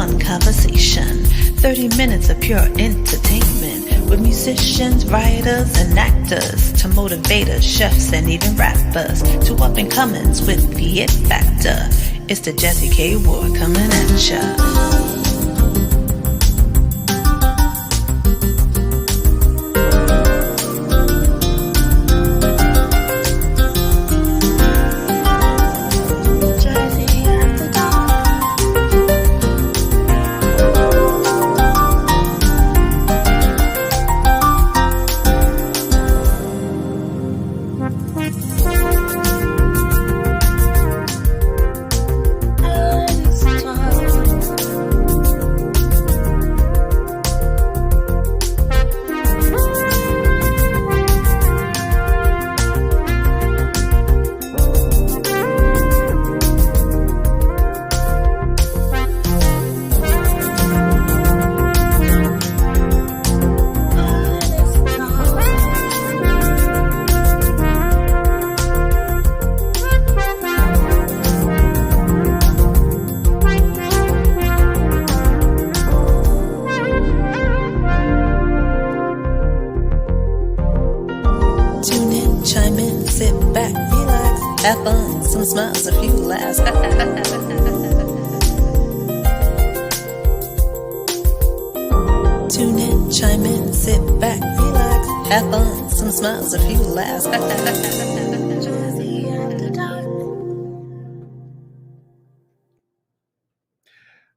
one conversation. 30 minutes of pure entertainment with musicians, writers, and actors to motivators, chefs, and even rappers to up-and-comings with the it factor. It's the Jazzie KWard coming at ya. Have fun, some smiles, a few laughs. Tune in, chime in, sit back, relax. Have fun, some smiles, a few laughs.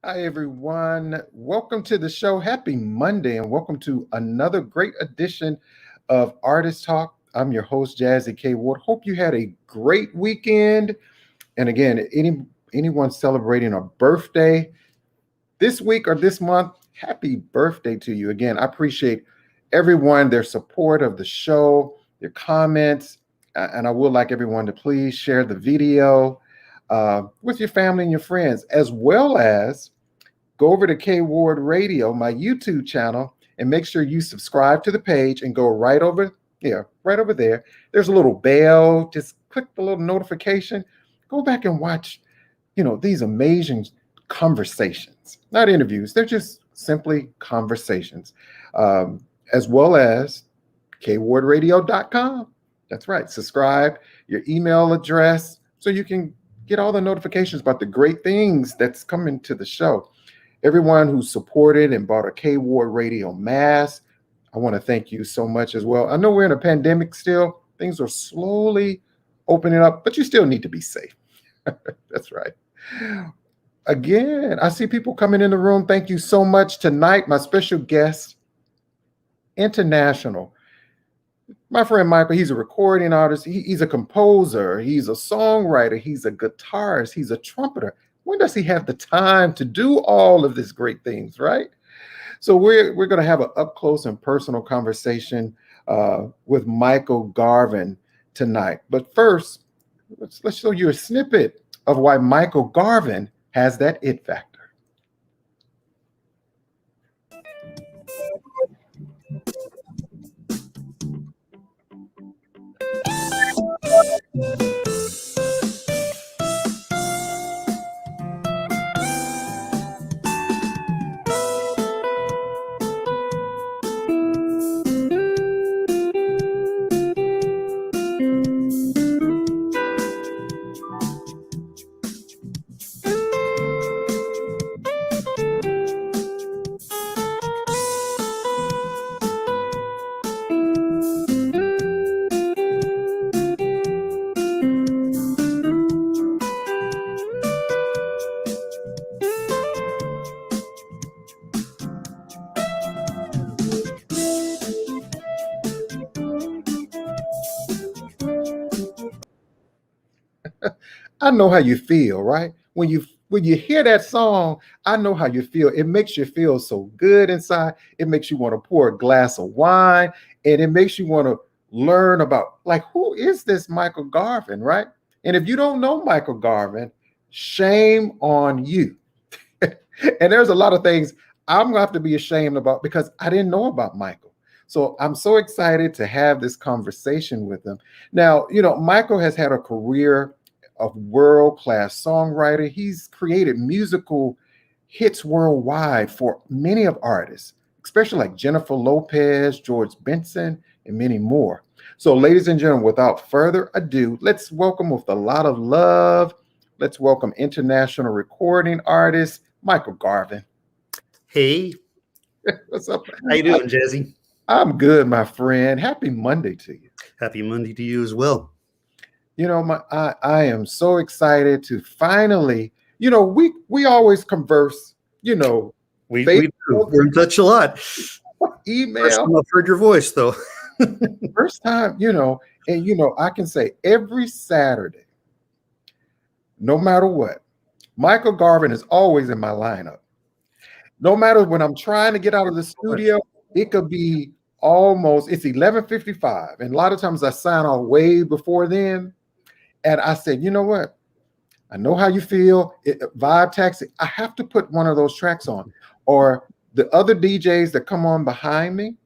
Hi, everyone. Welcome to the show. Happy Monday, and welcome to another great edition of Artist Talk. I'm your host, Jazzie KWard. Hope you had a great weekend. And again, anyone celebrating a birthday this week or this month, happy birthday to you. Again, I appreciate everyone, their support of the show, their comments, and I would like everyone to please share the video with your family and your friends, as well as go over to KWard Radio, my YouTube channel, and make sure you subscribe to the page and go right over there. There's a little bell. Just click the little notification. Go back and watch, these amazing conversations, not interviews. They're just simply conversations, as well as KWardRadio.com. That's right. Subscribe, your email address, so you can get all the notifications about the great things that's coming to the show. Everyone who supported and bought a KWard Radio mask, I want to thank you so much as well. I know we're in a pandemic still. Things are slowly opening up, but you still need to be safe. That's right. Again, I see people coming in the room. Thank you so much. Tonight, my special guest, international. My friend Michael, he's a recording artist. He's a composer. He's a songwriter. He's a guitarist. He's a trumpeter. When does he have the time to do all of these great things, right? So we're going to have an up close and personal conversation with Michael GARVIN tonight. But first, let's show you a snippet of why Michael GARVIN has that it factor. I know how you feel, right? When you hear that song, I know how you feel. It makes you feel so good inside. It makes you want to pour a glass of wine, and it makes you want to learn about, like, who is this Michael GARVIN, right? And if you don't know Michael GARVIN, shame on you. And there's a lot of things I'm going to have to be ashamed about because I didn't know about Michael. So I'm so excited to have this conversation with him. Now, Michael has had a career of world-class songwriter. He's created musical hits worldwide for many of artists, especially like Jennifer Lopez, George Benson, and many more. So, ladies and gentlemen, without further ado, let's welcome with a lot of love. Let's welcome international recording artist Michael Garvin. Hey, What's up? how you doing, Jazzie? I'm good, my friend. Happy Monday to you. Happy Monday to you as well. You know, I am so excited to finally, we always converse, We Facebook, do. We're in touch a lot. First email. time I've heard your voice, though. First time, and I can say every Saturday, no matter what, Michael Garvin is always in my lineup. No matter when I'm trying to get out of the studio, it could be it's 11:55. And a lot of times I sign off way before then. And I said, you know what? I know how you feel. Vibe Taxi. I have to put one of those tracks on. Or the other DJs that come on behind me,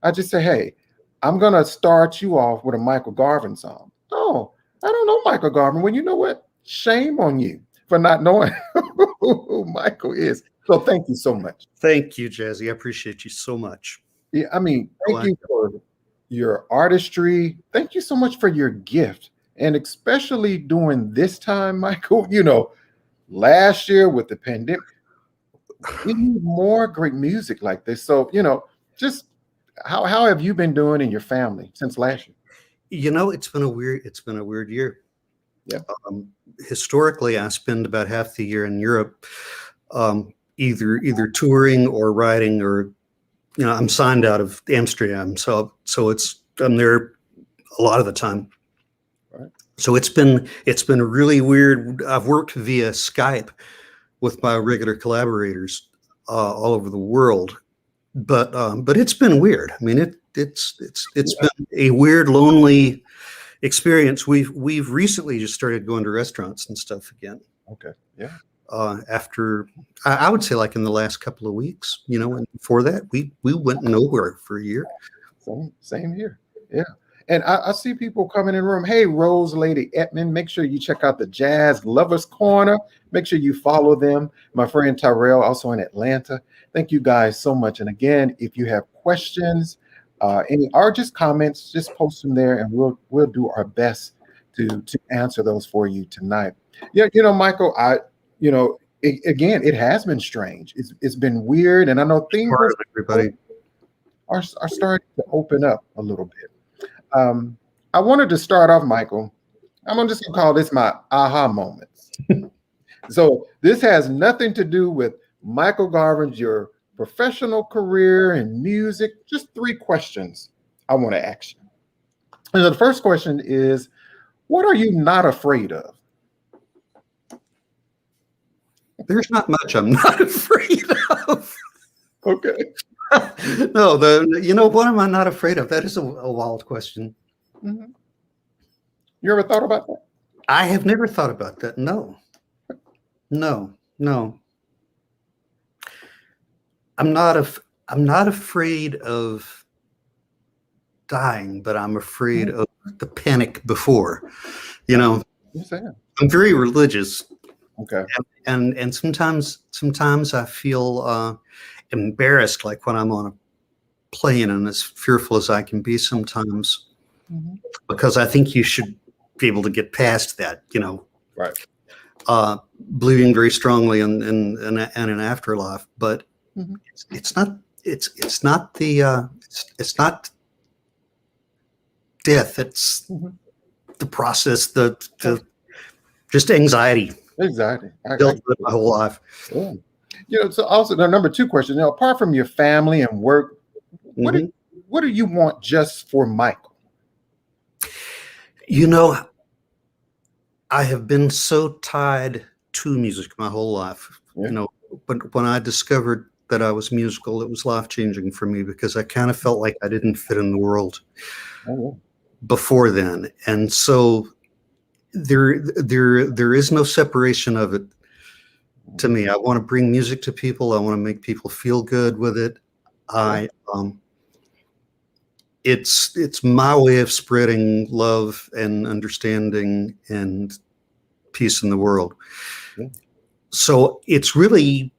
I just say, hey, I'm going to start you off with a Michael Garvin song. Oh, I don't know Michael Garvin. Well, you know what? Shame on you for not knowing who Michael is. So thank you so much. Thank you, Jazzie. I appreciate you so much. Yeah, I mean, thank you for your artistry. Thank you so much for your gift. And especially during this time, Michael, last year with the pandemic, we need more great music like this. So, just how have you been doing in your family since last year? It's been a weird year. Yeah. Historically, I spend about half the year in Europe, either touring or writing, or I'm signed out of Amsterdam, so I'm there a lot of the time. Right. So it's been really weird. I've worked via Skype with my regular collaborators all over the world, but it's been weird. I mean, it's been a weird, lonely experience. We've recently just started going to restaurants and stuff again. Okay. Yeah. After I would say like in the last couple of weeks, and before that we went nowhere for a year. Same here. Yeah. And I see people coming in the room. Hey, Rose Lady Etman, make sure you check out the Jazz Lovers Corner. Make sure you follow them. My friend Tyrell, also in Atlanta. Thank you guys so much. And again, if you have questions, or just comments, just post them there, and we'll do our best to answer those for you tonight. Yeah, Michael, again, it has been strange. It's been weird, and I know things are starting to open up a little bit. I wanted to start off, Michael. I'm just gonna call this my aha moments. So this has nothing to do with Michael Garvin's your professional career and music. Just 3 questions I want to ask you. And the first question is, what are you not afraid of? There's not much I'm not afraid of. Okay. No, what am I not afraid of? That is a wild question. Mm-hmm. You ever thought about that? I have never thought about that. No. I'm not afraid of dying, but I'm afraid of the panic before. I'm very religious. Okay. And sometimes I feel embarrassed, like when I'm on a plane, and as fearful as I can be sometimes, because I think you should be able to get past that, Right. Believing very strongly in an afterlife, but it's not death. It's the process, the just anxiety. Exactly. Dealt with my whole life. Yeah. So also the number 2 question, apart from your family and work, what do you want just for Michael? I have been so tied to music my whole life. Yeah. But when I discovered that I was musical, it was life-changing for me, because I kind of felt like I didn't fit in the world before then. And so there is no separation of it to me. I want to bring music to people. I want to make people feel good with it. It's my way of spreading love and understanding and peace in the world. So it's really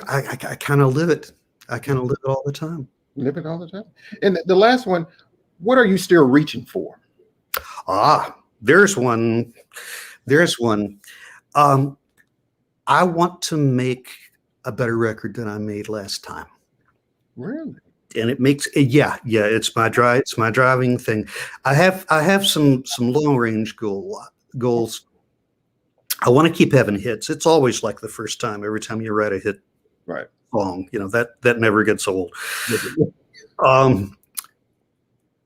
I kind of live it. I kind of live it all the time. Live it all the time. And the last one, what are you still reaching for? There's one. There's one. I want to make a better record than I made last time. Really? And it makes it's my driving thing. I have some long range goals. I want to keep having hits. It's always like the first time. Every time you write a hit song, that never gets old.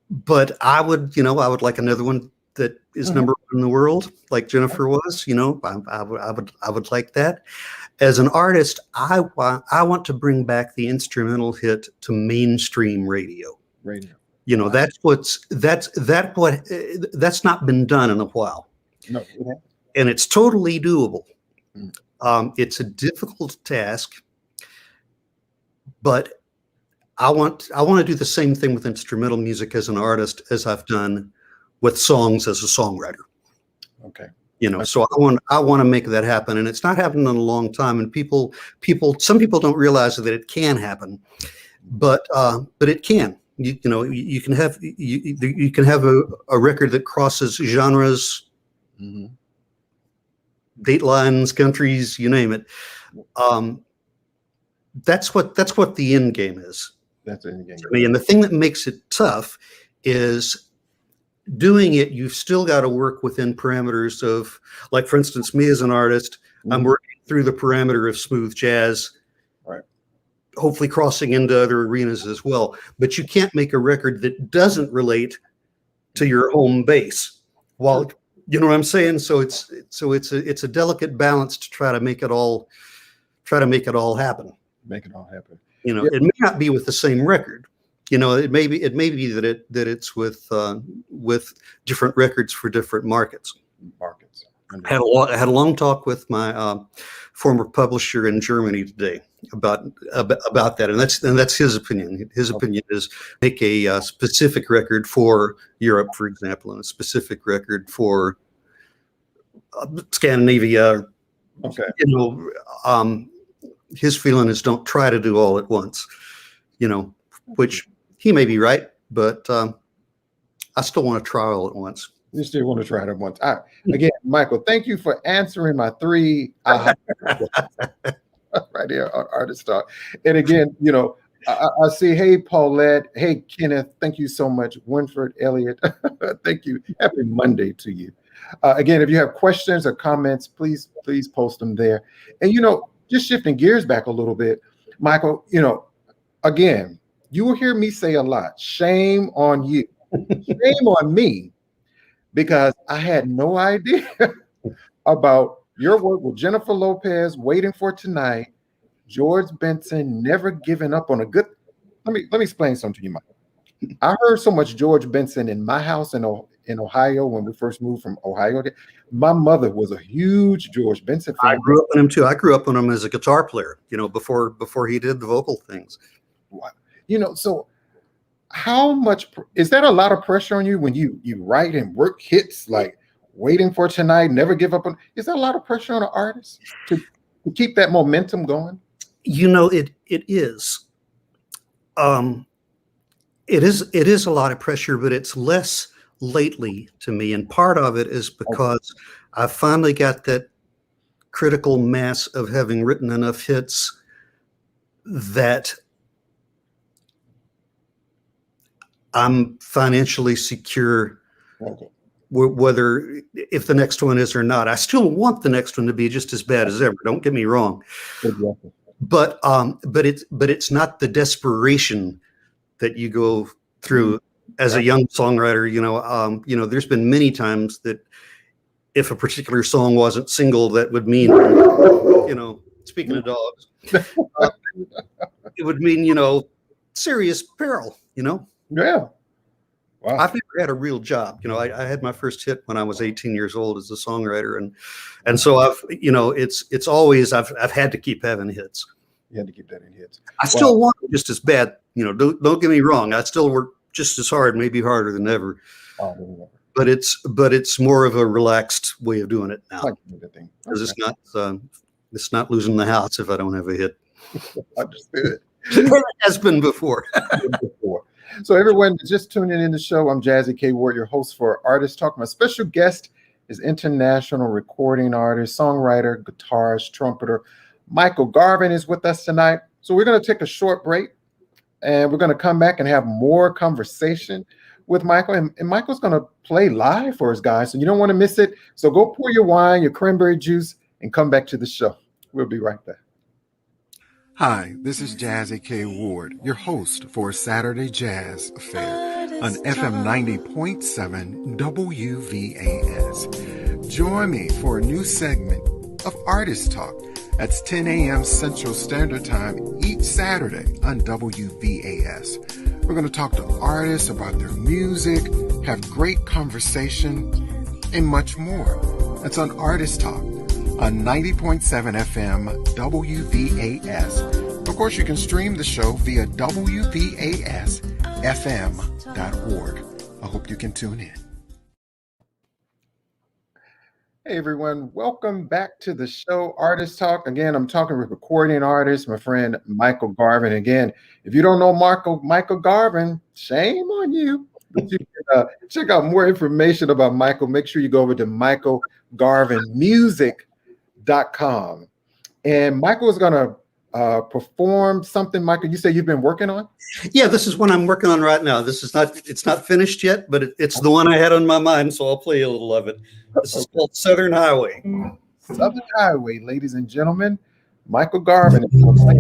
But I would like another one that is number one in the world, like Jennifer was. I would like that. As an artist, I want to bring back the instrumental hit to mainstream radio. That's not been done in a while. No. And it's totally doable. It's a difficult task, but I want to do the same thing with instrumental music as an artist as I've done with songs as a songwriter. Okay. So I want to make that happen, and it's not happened in a long time. And some people don't realize that it can happen, but it can. You can have a record that crosses genres, date lines, countries, you name it. That's what the end game is. That's the end game to me. And the thing that makes it tough is doing it. You've still got to work within parameters of, like, for instance, me as an artist, I'm working through the parameter of smooth jazz, right? Hopefully crossing into other arenas as well. But you can't make a record that doesn't relate to your home base. Well, you know what I'm saying? So it's a delicate balance to try to make it all happen. Make it all happen. It may not be with the same record. It may be that it's with different records for different markets. I had a long talk with my former publisher in Germany today about that, and that's his opinion. His opinion is make a specific record for Europe, for example, and a specific record for Scandinavia. Okay. His feeling is don't try to do all at once. Which he may be right, but I still want to try all at once. You still want to try it at once. All right. Again, Michael, thank you for answering my 3 right here on Artist Talk. And again, I see, hey, Paulette, hey, Kenneth, thank you so much. Winfred, Elliott, thank you. Happy Monday to you. Again, if you have questions or comments, please post them there. And, just shifting gears back a little bit, Michael, again, you will hear me say a lot, shame on you, shame on me, because I had no idea about your work with Jennifer Lopez, Waiting for Tonight, George Benson, Never Giving Up on a Good. Let me explain something to you, Michael. I heard so much George Benson in my house in Ohio when we first moved from Ohio. My mother was a huge George Benson fan. I grew up on him too. I grew up on him as a guitar player, before he did the vocal things. Wow. So how much is that? A lot of pressure on you when you write and work hits like Waiting for Tonight, Never Give Up on? Is that a lot of pressure on an artist to keep that momentum going? It is. It is a lot of pressure, but it's less lately to me. And part of it is because I finally got that critical mass of having written enough hits that I'm financially secure, whether if the next one is or not. I still want the next one to be just as bad as ever. Don't get me wrong. Exactly. But it's not the desperation that you go through as a young songwriter. There's been many times that if a particular song wasn't single, that would mean, speaking of dogs, it would mean, serious peril, Yeah. Wow. I've never had a real job. I had my first hit when I was 18 years old as a songwriter. And so it's always, I've had to keep having hits. You had to keep that in hits. I still want it just as bad. Don't get me wrong. I still work just as hard, maybe harder than ever. But it's more of a relaxed way of doing it now. Because it's not losing the house if I don't have a hit. Understood. It has been before. Before. So everyone just tuning in the show, I'm Jazzie KWard, your host for Artist Talk. My special guest is international recording artist, songwriter, guitarist, trumpeter. Michael Garvin is with us tonight. So we're going to take a short break and we're going to come back and have more conversation with Michael. And Michael's going to play live for us, guys. So you don't want to miss it. So go pour your wine, your cranberry juice, and come back to the show. We'll be right back. Hi, this is Jazzie KWard, your host for Saturday Jazz Affair on FM 90.7 WVAS. Join me for a new segment of Artist Talk. That's 10 a.m. Central Standard Time each Saturday on WVAS. We're going to talk to artists about their music, have great conversation, and much more. That's on Artist Talk on 90.7 FM WVAS. Of course, you can stream the show via WVASFM.org. I hope you can tune in. Hey everyone, welcome back to the show, Artist Talk. Again, I'm talking with recording artist, my friend Michael Garvin. Again, if you don't know Michael Garvin, shame on you. But you can check out more information about Michael. Make sure you go over to michaelgarvinmusic.com. And Michael is going to perform something. Michael, you say you've been working on? Yeah, this is one I'm working on right now. It's not finished yet, but it's the one I had on my mind, so I'll play a little of it. This is called Southern Highway. Southern Highway, ladies and gentlemen. Michael Garvin is going to play.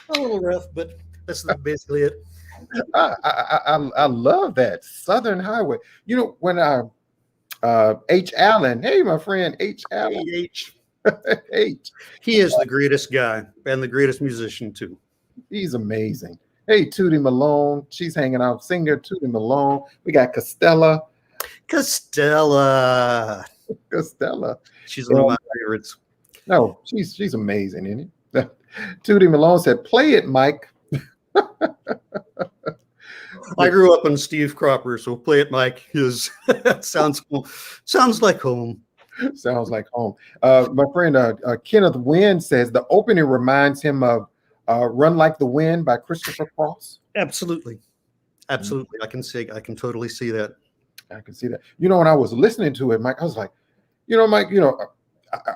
A little rough, but that's basically it. I love that Southern Highway. You know, when H. Allen, hey, my friend H. Allen, H. H, He is the greatest guy and the greatest musician too. he's amazing. Hey, Tootie Malone, she's hanging out. Singer Tootie Malone. We got Costello. Costello. She's one of my favorites. No, she's amazing, isn't it? Tootie Malone said, "Play it, Mike." I grew up on Steve Cropper, so Play It, Mike is sounds cool. Sounds like home. Sounds like home. My friend Kenneth Wynn says the opening reminds him of "Run Like the Wind" by Christopher Cross. Absolutely. I can totally see that. I can see that. You know, when I was listening to it, Mike, I was like, Mike,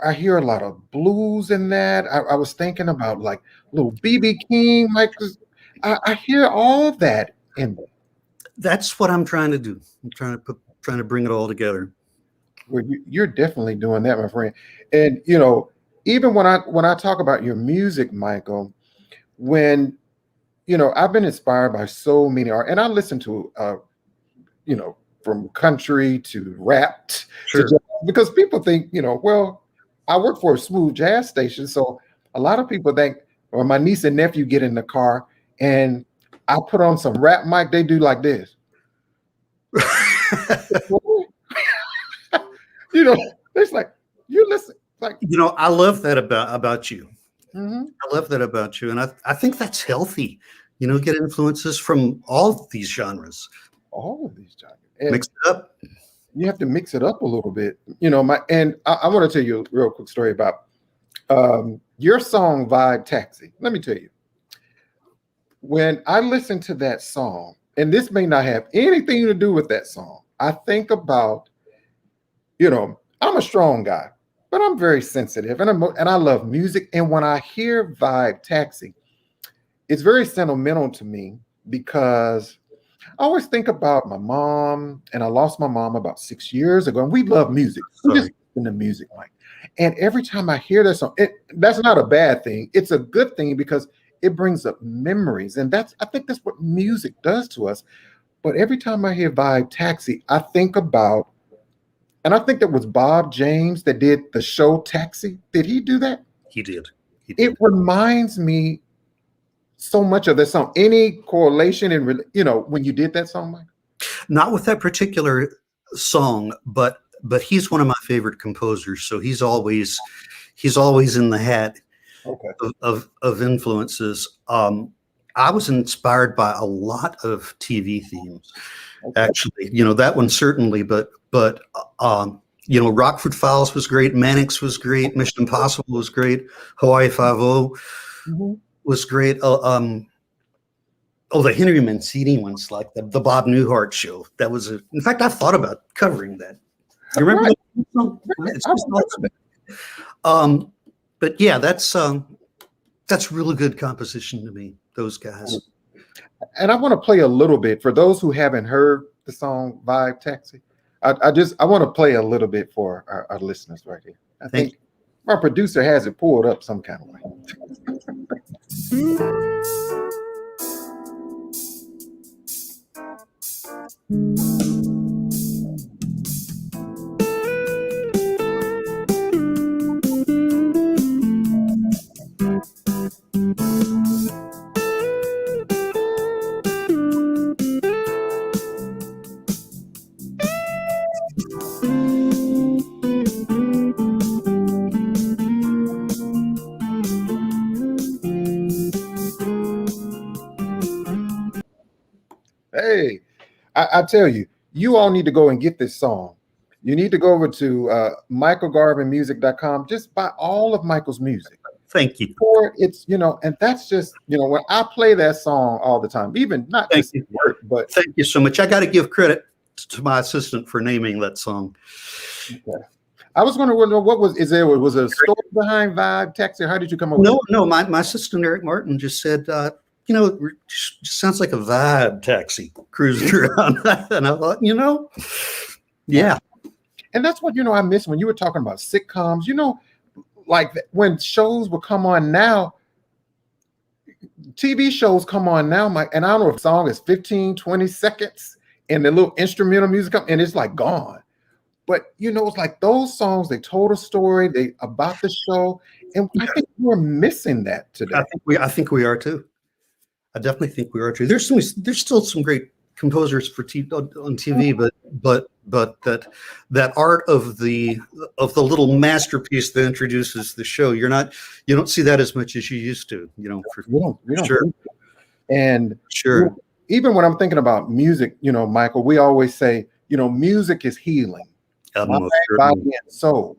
I hear a lot of blues in that. I was thinking about like little BB King, Mike. I hear all that in there. That's what I'm trying to do. I'm trying to bring it all together. Well, you're definitely doing that, my friend. And even when I talk about your music, Michael, when I've been inspired by so many art, and I listen to from country to rap Sure. to jazz, because people think, well, I work for a smooth jazz station, so a lot of people think, or my niece and nephew get in the car and I put on some rap, Mike, they do like this. It's like, you listen, like, I love that about you. mm-hmm. I love that about you. And I think that's healthy, get influences from all these genres. All of these genres. Mix it up. You have to mix it up a little bit, and I want to tell you a real quick story about your song Vibe Taxi. Let me tell you, when I listen to that song, and this may not have anything to do with that song, I think about, I'm a strong guy, but I'm very sensitive and I love music. And when I hear Vibe Taxi, it's very sentimental to me because I always think about my mom, and I lost my mom about 6 years ago, and we love music. We just listen to music, Mike. And every time I hear that song, that's not a bad thing. It's a good thing because it brings up memories. And I think that's what music does to us. But every time I hear Vibe Taxi, I think about, and I think that was Bob James that did the show Taxi. Did he do that? He did. It reminds me so much of that song. Any correlation in, when you did that song, Mike? Not with that particular song, but he's one of my favorite composers. So he's always in the hat of influences. I was inspired by a lot of TV themes, actually. That one certainly, but Rockford Files was great, Mannix was great, Mission Impossible was great, Hawaii Five-0 was great. The Henry Mancini ones, like the Bob Newhart show. That was in fact, I thought about covering that. You remember that? But yeah, that's really good composition to me, those guys. And I want to play a little bit for those who haven't heard the song Vibe Taxi. I want to play a little bit for our listeners right here. I think our producer has it pulled up some kind of way. Hey, I tell you, you all need to go and get this song. You need to go over to michaelgarvinmusic.com. Just buy all of Michael's music. Thank you. Or it's, and that's just, when I play that song all the time, even not just work, but thank you so much. I got to give credit to my assistant for naming that song. Okay. I was going to wonder was there a story behind Vibe Taxi? How did you come up with it? No, my assistant Eric Martin just said, it just sounds like a vibe taxi cruising around. And I thought, yeah. And that's what, I miss when you were talking about sitcoms, like when shows would come on now, TV shows come on now, Mike, and I don't know if the song is 15, 20 seconds and the little instrumental music come and it's like gone. But it's like those songs, they told a story, they about the show. And I think we're missing that today. I think we are too. I definitely think we are too. There's still some great composers for on TV, but that art of the little masterpiece that introduces the show, you don't see that as much as you used to, We don't. Sure. And Sure. Even when I'm thinking about music, Michael, we always say, music is healing, mind, body, and soul.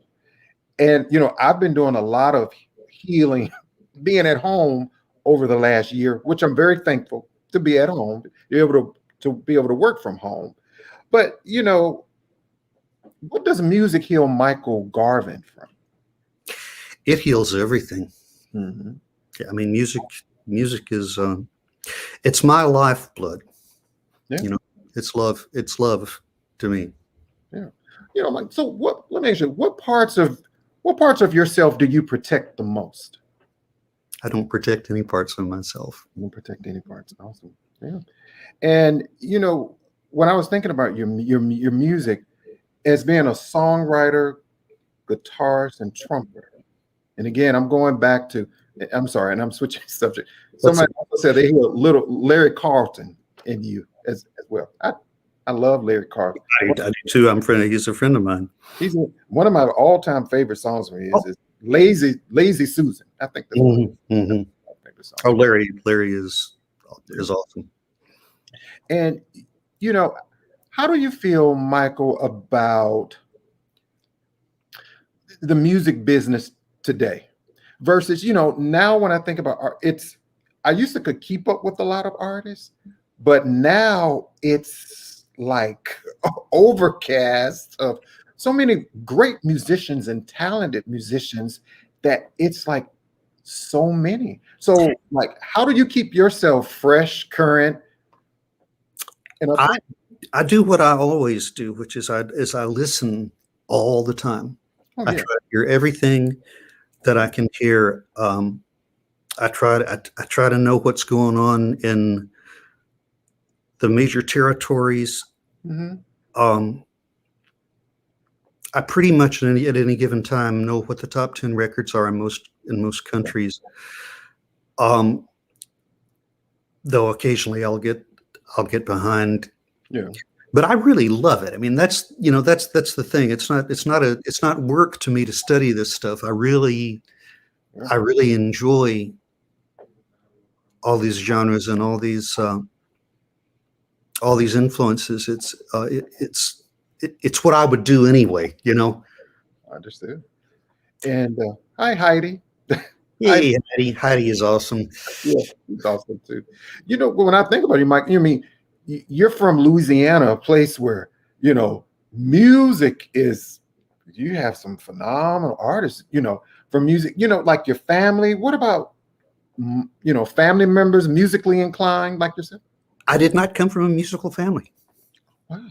And I've been doing a lot of healing, being at home over the last year, which I'm very thankful to be at home, be able to work from home. But what does music heal Michael Garvin from? It heals everything. Mm-hmm. I mean, music is it's my lifeblood. Yeah. It's love to me. Yeah. Like, so let me ask you, what parts of yourself do you protect the most? I don't protect any parts of myself. You don't protect any parts. Awesome. Yeah. And when I was thinking about your music as being a songwriter, guitarist, and trumpeter, and again, I'm sorry, and I'm switching subject. Somebody also said they hear a little Larry Carlton in you as well. I love Larry Carlton. I do too. He's a friend of mine. He's one of my all-time favorite songs for me is Lazy Susan. I think that's one of my favorite songs. Oh, Larry is awesome. And how do you feel, Michael, about the music business today versus now when I think about art, I used to could keep up with a lot of artists, but now it's like overcast of so many great musicians and talented musicians that it's like so many. So like, how do you keep yourself fresh, current? I do what I always do, which is I listen all the time. Oh, I try to hear everything that I can hear. I try to know what's going on in the major territories. Mm-hmm. I pretty much at any given time know what the top 10 records are in most countries. Though occasionally I'll get behind. Yeah. But I really love it. I mean, that's the thing. It's not work to me to study this stuff. I really enjoy all these genres and all these influences. It's what I would do anyway, Understood. And hi, Heidi. Hey, Heidi is awesome. Yeah, he's awesome too. When I think about you, Mike, you're from Louisiana, a place where music is. You have some phenomenal artists. From music. Like your family. What about family members musically inclined like yourself? I did not come from a musical family. Wow.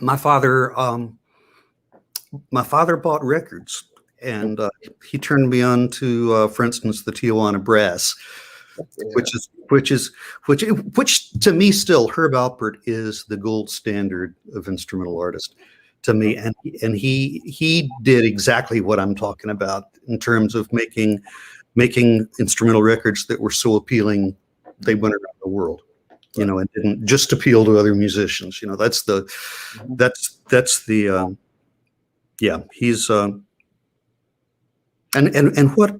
My father bought records, and he turned me on to, for instance, the Tijuana Brass, which to me still, Herb Alpert is the gold standard of instrumental artist to me, and he did exactly what I'm talking about in terms of making instrumental records that were so appealing they went around the world. And didn't just appeal to other musicians. That's the he's and what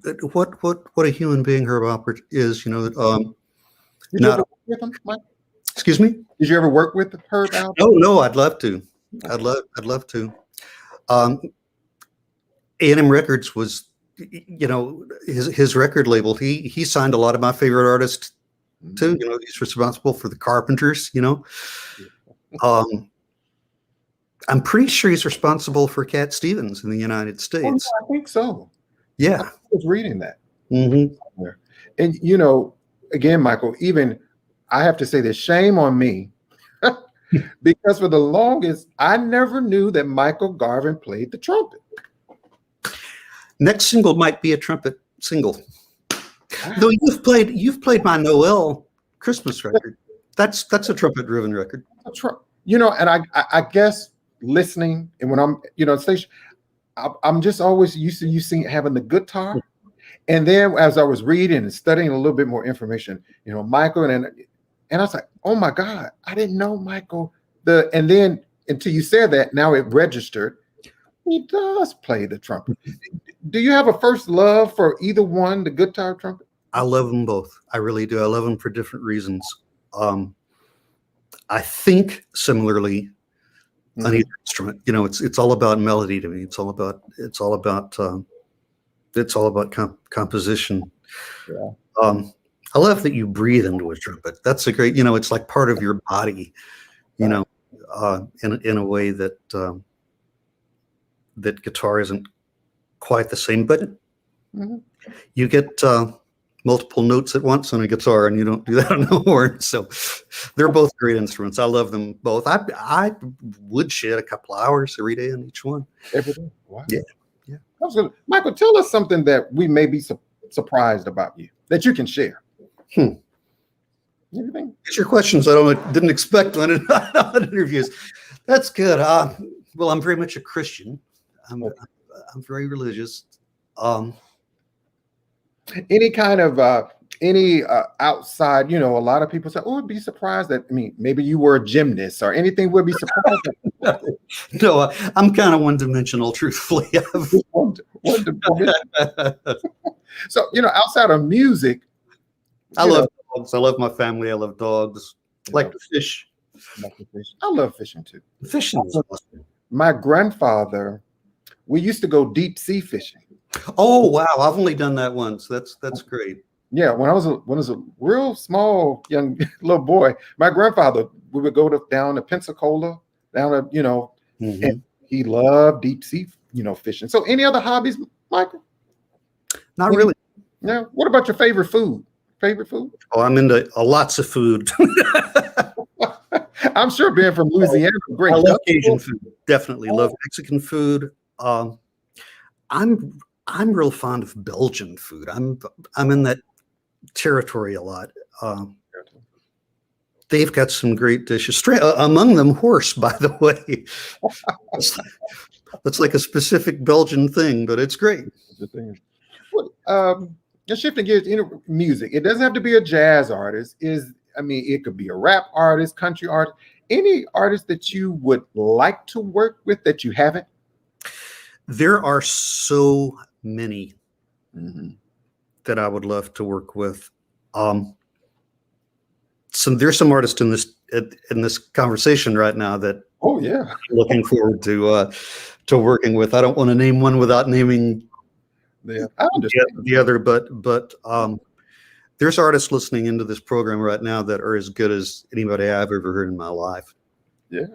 a human being Herb Alpert is. Did you ever work with him, Mike? Excuse me? Did you ever work with Herb Alpert? No, I'd love to. I'd love to. A&M Records was, his record label. He signed a lot of my favorite artists too. He's responsible for the Carpenters. I'm pretty sure he's responsible for Cat Stevens in the United States. I think so. Yeah, I was reading that. Mm-hmm. And again, Michael, even I have to say this, shame on me, because for the longest I never knew that Michael Garvin played the trumpet. Next single might be a trumpet single. Though you've played my Noel Christmas record. That's a trumpet driven record. You know, and I guess listening and when I'm, you know, station, I'm just always used to you seeing having the guitar. And then as I was reading and studying a little bit more information, you know, Michael and I was like, oh my God, I didn't know Michael. And then until you said that, now it registered. He does play the trumpet. Do you have a first love for either one, the guitar or trumpet? I love them both. I really do. I love them for different reasons. I think similarly on either instrument. You know, it's all about melody to me. It's all about composition. Yeah. I love that you breathe into a trumpet. That's a great, you know, it's like part of your body, you know, in a way that that guitar isn't quite the same, but you get multiple notes at once on a guitar, and you don't do that on a horn. So they're both great instruments. I love them both. I would shed a couple hours every day on each one. Every day. Wow. Yeah. Michael, tell us something that we may be surprised about you that you can share. Anything? These are questions I didn't expect on interviews. That's good. Well, I'm very much a Christian. I'm very religious. Any kind of outside, you know, a lot of people say, oh, would be surprised that, I mean, maybe you were a gymnast or anything would be surprised. No, I'm kind of one-dimensional, truthfully. So, you know, outside of music, I love dogs. I love my family. I love dogs. I like to fish. I love fishing too. Fishing is awesome. My grandfather, we used to go deep sea fishing. Oh wow! I've only done that once. That's great. Yeah, when I was a real small young little boy, my grandfather, we would go down to Pensacola, down to, you know, and he loved deep sea, you know, fishing. So, any other hobbies, Michael? Not really. Yeah. What about your favorite food? Oh, I'm into lots of food. I'm sure being from Louisiana, great. I love Asian food. Definitely love Mexican food. I'm real fond of Belgian food. I'm in that territory a lot. They've got some great dishes. Among them, horse, by the way. That's like a specific Belgian thing, but it's great. Just shifting gears into music. It doesn't have to be a jazz artist. It could be a rap artist, country artist. Any artist that you would like to work with that you haven't? There are so many that I would love to work with. There's some artists in this conversation right now that I'm looking forward to working with. I don't want to name one without naming the other, but there's artists listening into this program right now that are as good as anybody I've ever heard in my life. Yeah.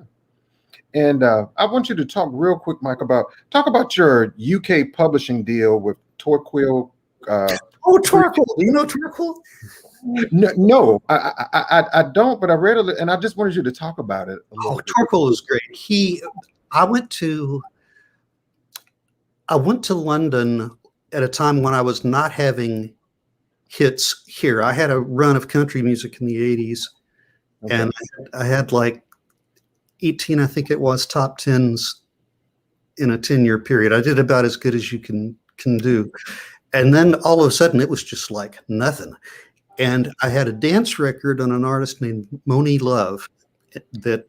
And I want you to talk real quick, Mike, about your UK publishing deal with Torquil. Torquil. Do you know Torquil? No, I don't, but I read it, and I just wanted you to talk about it. Torquil is great. I went to London at a time when I was not having hits here. I had a run of country music in the 80s, and I had like 18, I think it was, top 10s in a 10-year period. I did about as good as you can do. And then all of a sudden it was just like nothing. And I had a dance record on an artist named Moni Love that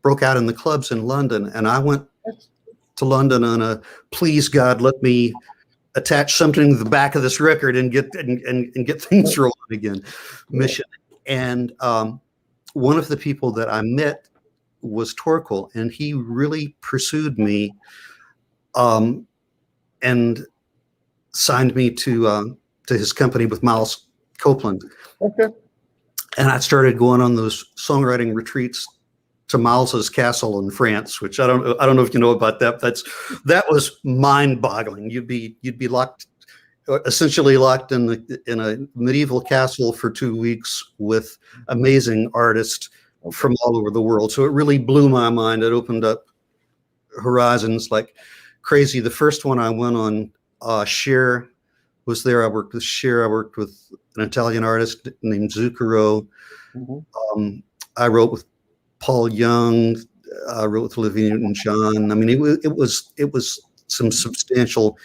broke out in the clubs in London. And I went to London on a please God, let me attach something to the back of this record and get things rolling again mission. And one of the people that I met was Torquil, and he really pursued me and signed me to his company with Miles Copeland. Okay. And I started going on those songwriting retreats to Miles's castle in France, which I don't know if you know about that. That was mind-boggling. You'd be essentially locked in a medieval castle for 2 weeks with amazing artists from all over the world. So it really blew my mind. It opened up horizons like crazy. The first one I went on, Cher, was there. I worked with Cher. I worked with an Italian artist named Zucchero. Mhm. I wrote with Paul Young. I wrote with Olivia Newton-John. I mean, it was some substantial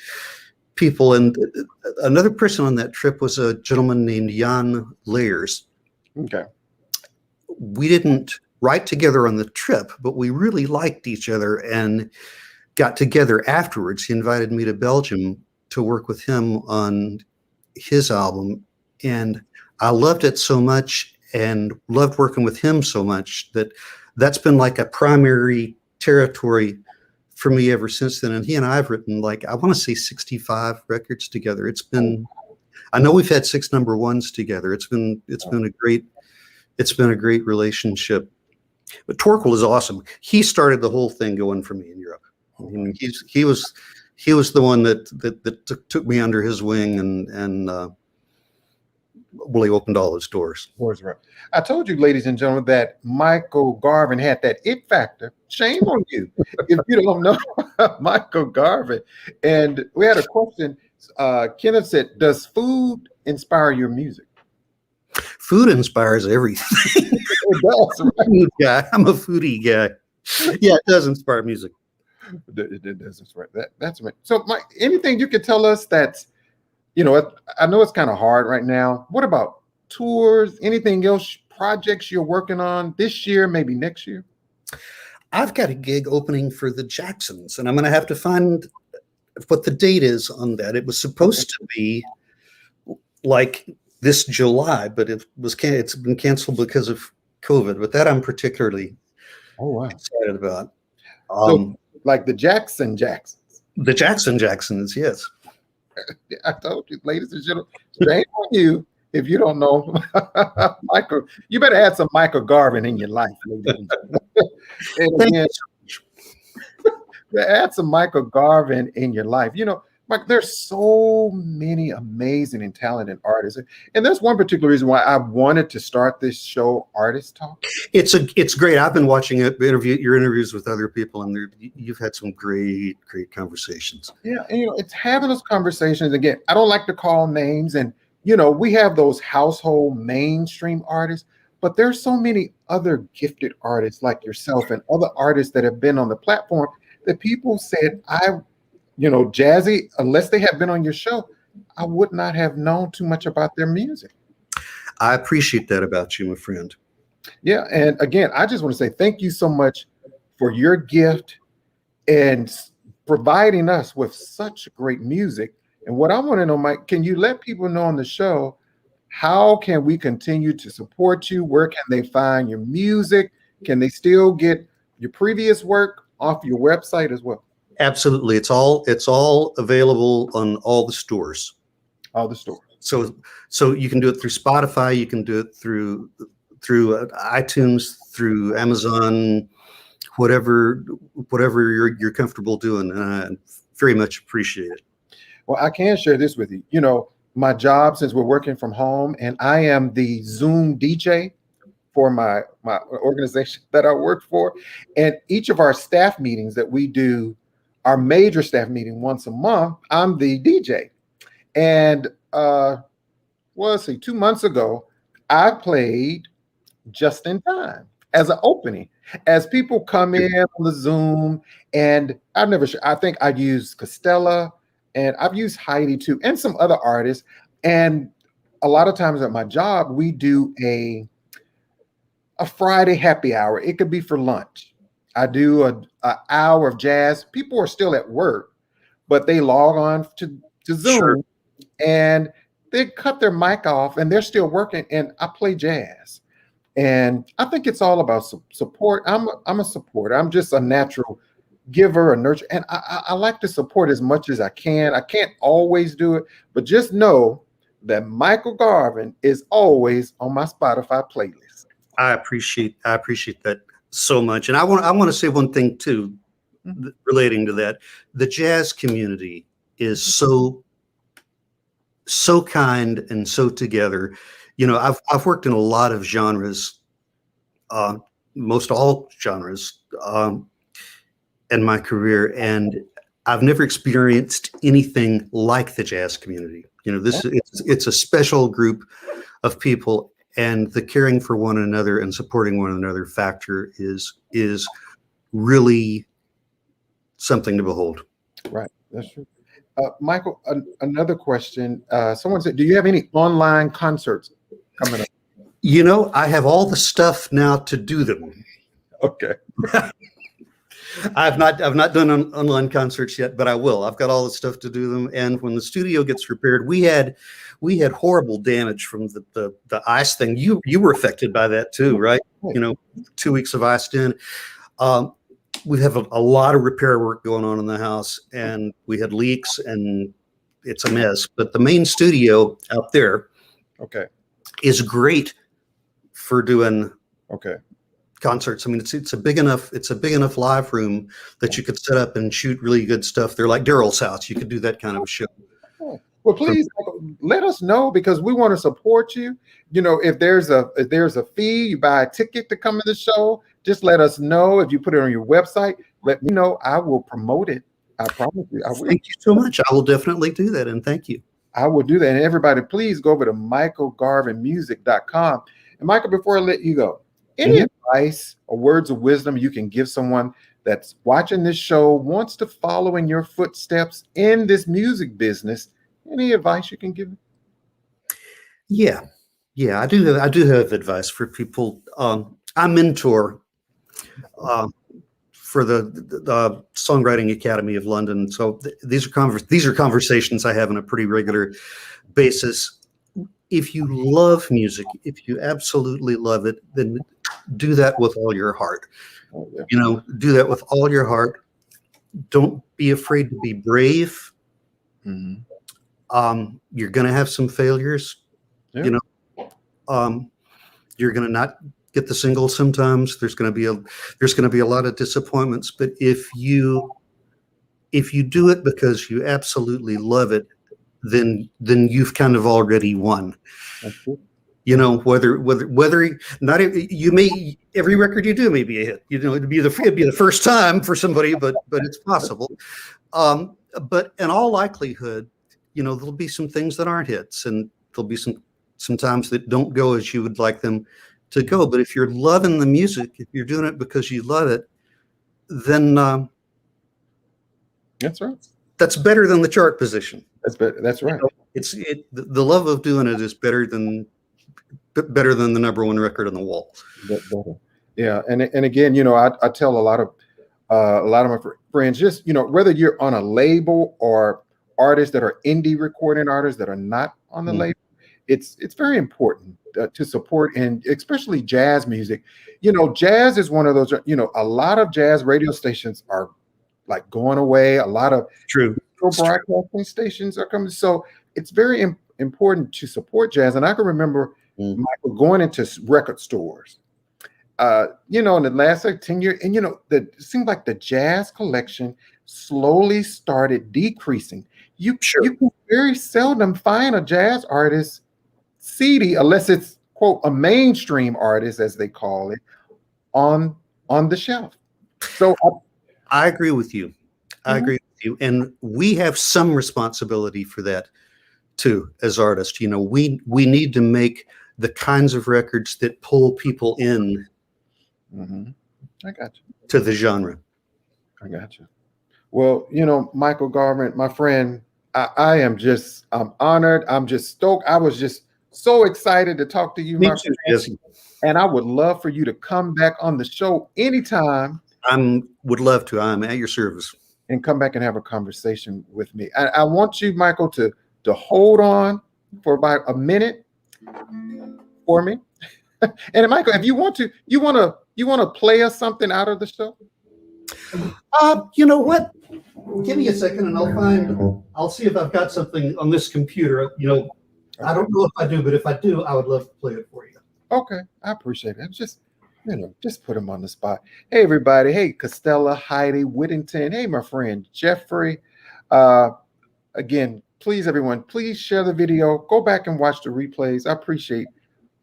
people. And another person on that trip was a gentleman named Jan Layers. Okay. We didn't write together on the trip, but we really liked each other and got together afterwards. He invited me to Belgium to work with him on his album, and I loved it so much and loved working with him so much that that's been like a primary territory for me ever since then. And he and I have written, like, I want to say 65 records together. It's been, I know we've had 6 number ones together. It's been a great relationship. But Torkel is awesome. He started the whole thing going for me in Europe. I mean, he was the one that took me under his wing and really opened all those doors. I told you, ladies and gentlemen, that Michael Garvin had that it factor. Shame on you if you don't know Michael Garvin. And we had a question. Kenneth said, "Does food inspire your music?" Food inspires everything. It does, right? I'm a foodie guy. Yeah, it does inspire music. It does inspire that's right. So, Mike, anything you could tell us that's, you know, I know it's kind of hard right now. What about tours? Anything else? Projects you're working on this year, maybe next year? I've got a gig opening for the Jacksons, and I'm going to have to find what the date is on that. It was supposed to be like this July, but it's been canceled because of COVID. But that I'm particularly excited about. So, like the Jacksons. The Jacksons, yes. I told you, ladies and gentlemen, shame on you if you don't know Michael. You better add some Michael Garvin in your life, ladies and gentlemen. And again, add some Michael Garvin in your life. You know, Mike, there's so many amazing and talented artists, and there's one particular reason why I wanted to start this show, Artist Talk. It's great. I've been watching your interviews with other people, and you've had some great conversations. Yeah, and, you know, it's having those conversations. Again, I don't like to call names, and you know, we have those household mainstream artists, but there's so many other gifted artists like yourself and other artists that have been on the platform that people said, you know, Jazzie, unless they have been on your show, I would not have known too much about their music. I appreciate that about you, my friend. Yeah, and again, I just want to say thank you so much for your gift and providing us with such great music. And what I want to know, Mike, can you let people know on the show, how can we continue to support you? Where can they find your music? Can they still get your previous work off your website as well? Absolutely. It's all available on all the stores. All the stores. So you can do it through Spotify. You can do it through iTunes, through Amazon, whatever you're comfortable doing. And I very much appreciate it. Well, I can share this with you. You know, my job, since we're working from home, and I am the Zoom DJ for my organization that I work for, and each of our staff meetings that we do, our major staff meeting once a month, I'm the DJ. And let's see, 2 months ago, I played Just in Time as an opening. As people come in on the Zoom, and I think I used Costella, and I've used Heidi too, and some other artists. And a lot of times at my job, we do a Friday happy hour. It could be for lunch. I do an hour of jazz. People are still at work, but they log on to Zoom, sure, and they cut their mic off and they're still working, and I play jazz. And I think it's all about support. I'm a supporter. I'm just a natural giver, a nurturer, and I like to support as much as I can. I can't always do it, but just know that Michael Garvin is always on my Spotify playlist. I appreciate that so much. And I want to say one thing too, relating to that. The jazz community is so kind and so together. You know, I've worked in a lot of genres, most all genres, in my career, and I've never experienced anything like the jazz community. You know, it's a special group of people, and the caring for one another and supporting one another factor is really something to behold. Right. That's true. Michael, another question. Someone said, do you have any online concerts coming up? You know, I have all the stuff now to do them. Okay. I've not done online concerts yet, but I will. I've got all the stuff to do them. And when the studio gets repaired, we had horrible damage from the ice thing. You were affected by that too, right? You know, 2 weeks of iced in. We have a lot of repair work going on in the house, and we had leaks, and it's a mess. But the main studio out there, okay, is great for doing okay concerts. I mean, it's a big enough live room that you could set up and shoot really good stuff. They're like Daryl's house. You could do that kind of a show. Well, please let us know, because we want to support you. You know, if there's a fee, you buy a ticket to come to the show, just let us know. If you put it on your website, let me know. I will promote it. I promise you. I will. Thank you so much. I will definitely do that, and thank you. I will do that. And everybody, please go over to michaelgarvinmusic.com. And Michael, before I let you go, any advice or words of wisdom you can give someone that's watching this show, wants to follow in your footsteps in this music business? Any advice you can give? Yeah, I do have advice for people. I mentor for the Songwriting Academy of London. So these are conversations I have on a pretty regular basis. If you love music, if you absolutely love it, then do that with all your heart. Oh, yeah. You know, do that with all your heart. Don't be afraid to be brave. Mm-hmm. You're going to have some failures. Yeah. You know, you're going to not get the single sometimes. There's going to be a lot of disappointments. But if you do it because you absolutely love it, then you've kind of already won. That's cool. You know, whether not, you may, every record you do may be a hit. You know, it'd be the first time for somebody, but it's possible. But in all likelihood, you know, there'll be some things that aren't hits, and there'll be some times that don't go as you would like them to go. But if you're loving the music, if you're doing it because you love it, then that's right. That's better than the chart position. That's better. That's right. You know, the love of doing it is better than the number one record on the wall. Yeah, and again, you know, I tell a lot of my friends, just, you know, whether you're on a label or artists that are indie recording artists that are not on the label, it's very important to support, and especially jazz music. You know, jazz is one of those, you know, a lot of jazz radio stations are like going away. A lot of broadcasting stations are coming. So it's very important to support jazz. And I can remember Michael going into record stores, you know, in the last like 10 years, and, you know, it seemed like the jazz collection slowly started decreasing. You can very seldom find a jazz artist CD, unless it's, quote, a mainstream artist, as they call it, on the shelf. So I agree with you. I agree with you. And we have some responsibility for that too, as artists. You know, we need to make the kinds of records that pull people in I got you. to the genre. I got you. Well, you know, Michael Garvin, my friend, I'm honored. I'm just stoked. I was just so excited to talk to you, my friend. Yes. And I would love for you to come back on the show anytime. Would love to. I'm at your service. And come back and have a conversation with me. I want you, Michael, to hold on for about a minute for me. And Michael, if you want to play us something out of the show? You know what? Give me a second and I'll see if I've got something on this computer. You know, I don't know if I do, but if I do, I would love to play it for you. Okay, I appreciate it. Just put him on the spot. Hey, everybody. Hey, Costella, Heidi, Whittington. Hey, my friend, Jeffrey. Again, please, everyone, please share the video. Go back and watch the replays. I appreciate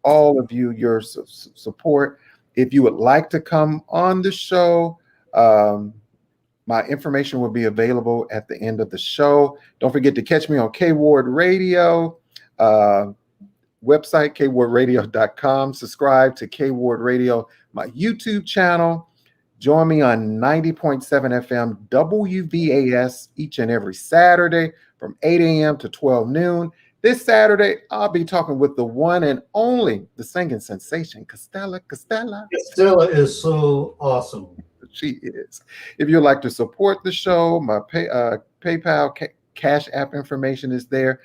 all of you, your support. If you would like to come on the show, My information will be available at the end of the show. Don't forget to catch me on KWard Radio, website, kwardradio.com. Subscribe to KWard Radio, my YouTube channel. Join me on 90.7 FM WVAS each and every Saturday from 8 a.m. to 12 noon. This Saturday, I'll be talking with the one and only, the singing sensation, Costella. Stella is so awesome. She is. If you'd like to support the show, my PayPal, Cash App information is there.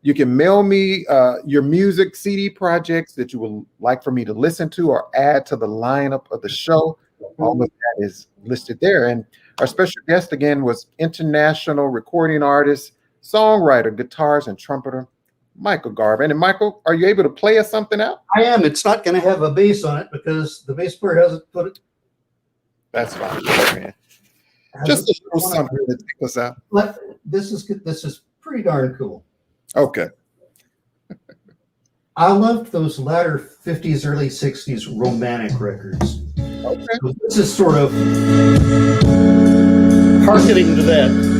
You can mail me your music CD projects that you would like for me to listen to or add to the lineup of the show. All of that is listed there. And our special guest again was international recording artist, songwriter, guitarist, and trumpeter, Michael GARVIN. And Michael, are you able to play us something out? I am. It's not going to have a bass on it because the bass player hasn't put it. That's fine. Man. Just a little something to take us out. This is good. This is pretty darn cool. Okay. I loved those latter 50s, early 60s romantic records. Okay. So this is sort of hearkening to that.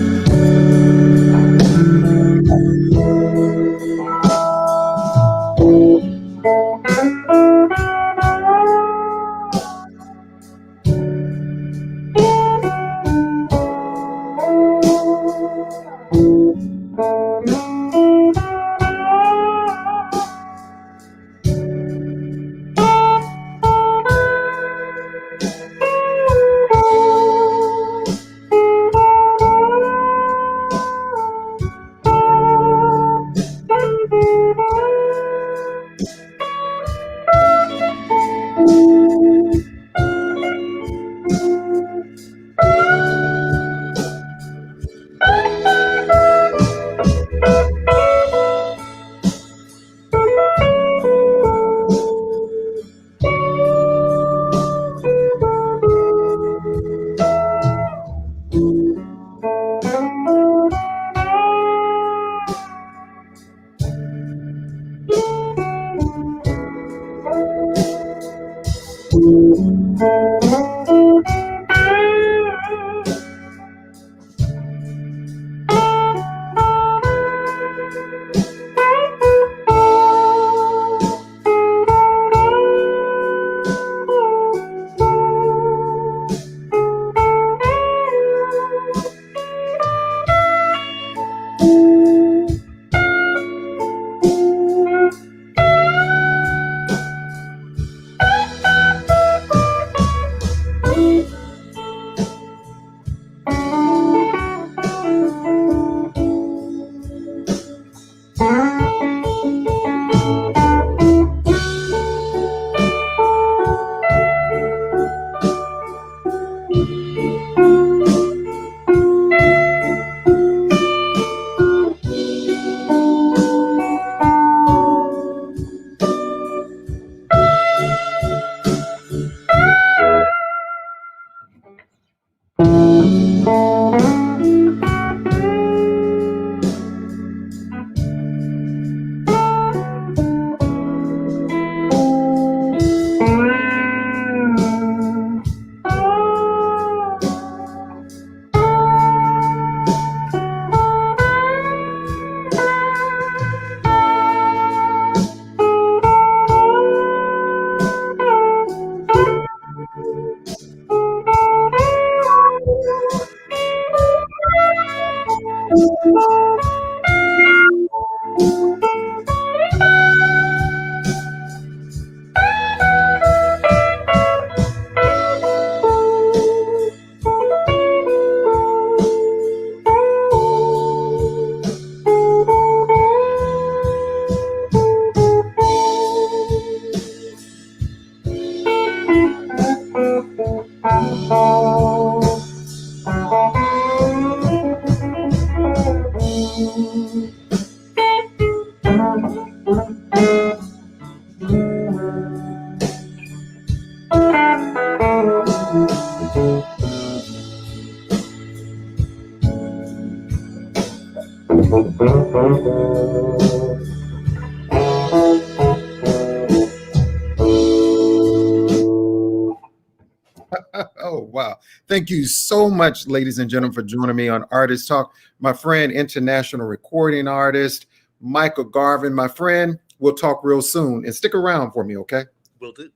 Oh, wow. Thank you so much, ladies and gentlemen, for joining me on Artist Talk. My friend, international recording artist, Michael Garvin. My friend, we'll talk real soon. And stick around for me, okay? Will do.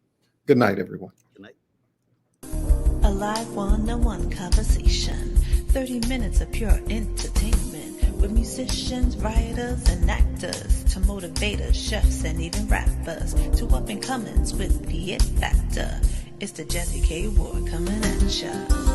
Good night, everyone. Good night. A live one-on-one conversation, 30 minutes of pure entertainment with musicians, writers, and actors, to motivators, chefs, and even rappers, to up-and-comings with the it factor. It's the Jazzie KWard coming at ya.